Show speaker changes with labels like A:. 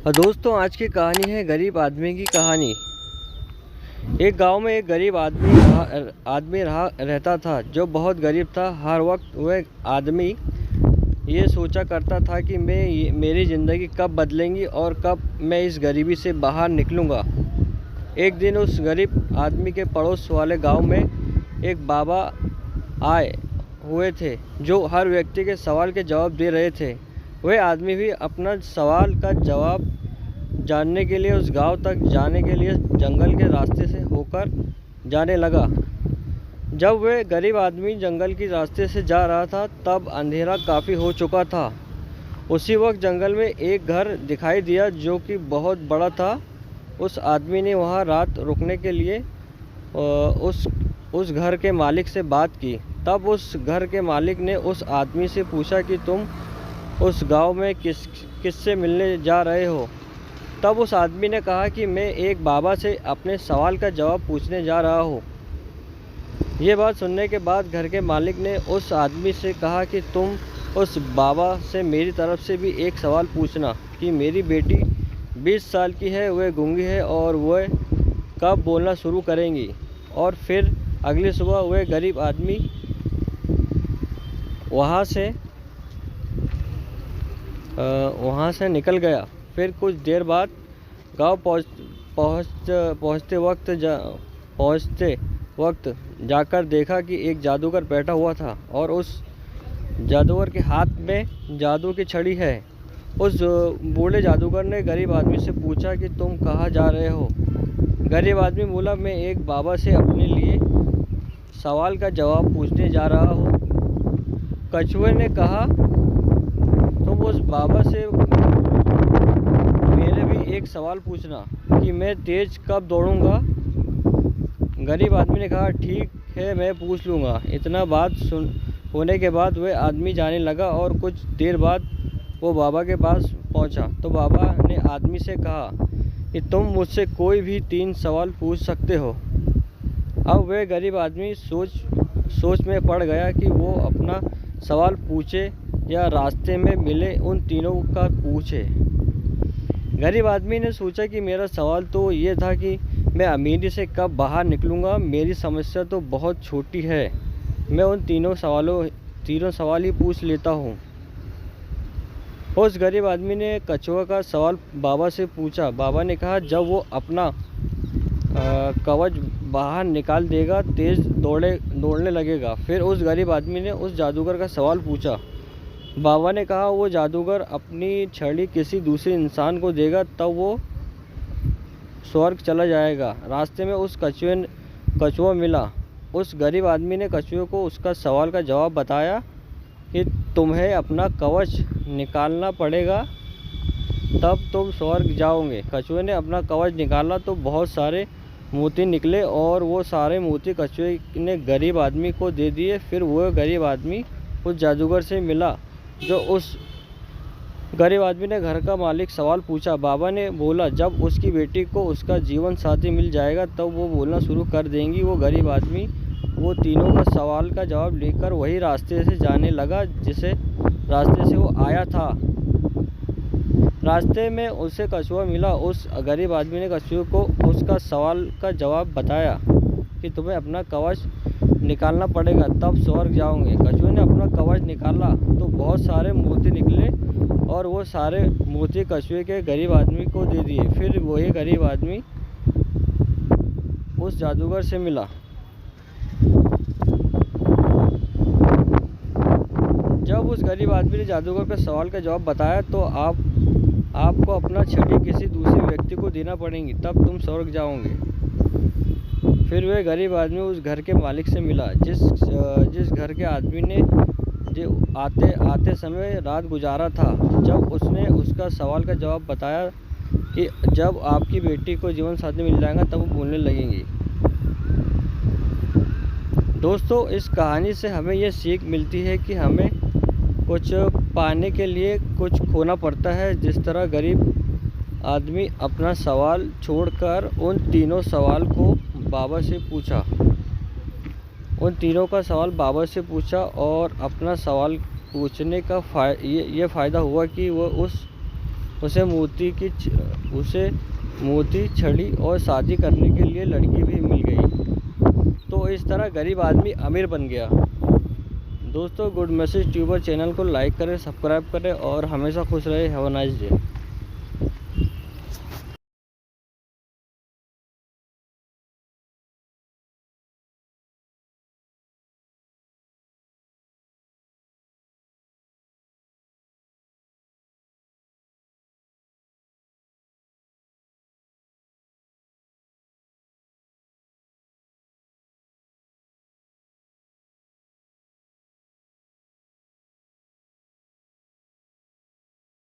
A: और दोस्तों, आज की कहानी है गरीब आदमी की कहानी। एक गांव में एक गरीब आदमी रहता था जो बहुत गरीब था। हर वक्त वह आदमी ये सोचा करता था कि मेरी ज़िंदगी कब बदलेंगी और कब मैं इस गरीबी से बाहर निकलूँगा। एक दिन उस गरीब आदमी के पड़ोस वाले गांव में एक बाबा आए हुए थे जो हर व्यक्ति के सवाल के जवाब दे रहे थे। वह आदमी भी अपना सवाल का जवाब जानने के लिए उस गांव तक जाने के लिए जंगल के रास्ते से होकर जाने लगा। जब वह गरीब आदमी जंगल के रास्ते से जा रहा था तब अंधेरा काफ़ी हो चुका था। उसी वक्त जंगल में एक घर दिखाई दिया जो कि बहुत बड़ा था। उस आदमी ने वहां रात रुकने के लिए उस घर के मालिक से बात की। तब उस घर के मालिक ने उस आदमी से पूछा कि तुम उस गांव में किससे मिलने जा रहे हो। तब उस आदमी ने कहा कि मैं एक बाबा से अपने सवाल का जवाब पूछने जा रहा हूँ। ये बात सुनने के बाद घर के मालिक ने उस आदमी से कहा कि तुम उस बाबा से मेरी तरफ से भी एक सवाल पूछना कि मेरी बेटी 20 साल की है, वह गूंगी है और वह कब बोलना शुरू करेंगी। और फिर अगली सुबह वह गरीब आदमी वहाँ से निकल गया। फिर कुछ देर बाद गांव पहुँचते वक्त जाकर देखा कि एक जादूगर बैठा हुआ था और उस जादूगर के हाथ में जादू की छड़ी है। उस बूढ़े जादूगर ने गरीब आदमी से पूछा कि तुम कहाँ जा रहे हो। गरीब आदमी बोला, मैं एक बाबा से अपने लिए सवाल का जवाब पूछने जा रहा हूँ। कछुए ने कहा, तुम उस बाबा से मेरे भी एक सवाल पूछना कि मैं तेज कब दौड़ूंगा। गरीब आदमी ने कहा, ठीक है, मैं पूछ लूँगा। इतना बात होने के बाद वह आदमी जाने लगा और कुछ देर बाद वो बाबा के पास पहुंचा तो बाबा ने आदमी से कहा कि तुम मुझसे कोई भी 3 सवाल पूछ सकते हो। अब वह गरीब आदमी सोच में पड़ गया कि वो अपना सवाल पूछे या रास्ते में मिले उन तीनों का पूछे। गरीब आदमी ने सोचा कि मेरा सवाल तो ये था कि मैं अमीरी से कब बाहर निकलूँगा। मेरी समस्या तो बहुत छोटी है, मैं उन तीनों सवाल ही पूछ लेता हूँ। उस गरीब आदमी ने कछुआ का सवाल बाबा से पूछा। बाबा ने कहा, जब वो अपना कवच बाहर निकाल देगा तेज दौड़ने लगेगा। फिर उस गरीब आदमी ने उस जादूगर का सवाल पूछा। बाबा ने कहा, वो जादूगर अपनी छड़ी किसी दूसरे इंसान को देगा तब वो स्वर्ग चला जाएगा। रास्ते में उस कछुआ मिला। उस गरीब आदमी ने कछुए को उसका सवाल का जवाब बताया कि तुम्हें अपना कवच निकालना पड़ेगा तब तुम स्वर्ग जाओगे। कछुए ने अपना कवच निकाला तो बहुत सारे मोती निकले और वो सारे मोती कछुए ने गरीब आदमी को दे दिए। फिर वह गरीब आदमी उस जादूगर से मिला जो उस गरीब आदमी ने घर का मालिक सवाल पूछा। बाबा ने बोला, जब उसकी बेटी को उसका जीवन साथी मिल जाएगा तब वो बोलना शुरू कर देंगी। वो गरीब आदमी वो तीनों का सवाल का जवाब लेकर वही रास्ते से जाने लगा जिसे रास्ते से वो आया था। रास्ते में उसे कछुआ मिला। उस गरीब आदमी ने कछुए को उसका सवाल का जवाब बताया कि तुम्हें अपना कवच निकालना पड़ेगा तब स्वर्ग जाओगे। कछुए ने अपना कवच निकाला तो बहुत सारे मोती निकले और वो सारे मोती कछुए के गरीब आदमी को दे दिए। फिर वही गरीब आदमी उस जादूगर से मिला। जब उस गरीब आदमी ने जादूगर का सवाल का जवाब बताया तो आपको अपना छड़ी किसी दूसरे व्यक्ति को देना पड़ेगी तब तुम स्वर्ग जाओगे। फिर वह गरीब आदमी उस घर के मालिक से मिला जिस घर के आदमी ने जो आते समय रात गुजारा था। जब उसने उसका सवाल का जवाब बताया कि जब आपकी बेटी को जीवन साथी मिल जाएगा तब वो बोलने लगेंगी। दोस्तों, इस कहानी से हमें ये सीख मिलती है कि हमें कुछ पाने के लिए कुछ खोना पड़ता है। जिस तरह गरीब आदमी अपना सवाल छोड़कर उन तीनों सवाल को बाबा से पूछा। उन तीनों का सवाल बाबा से पूछा और अपना सवाल पूछने का ये फ़ायदा हुआ कि वह उस उसे मोती छड़ी और शादी करने के लिए लड़की भी मिल गई। तो इस तरह गरीब आदमी अमीर बन गया। दोस्तों, गुड मैसेज ट्यूबर चैनल को लाइक करें, सब्सक्राइब करें और हमेशा खुश रहे। Have a nice day.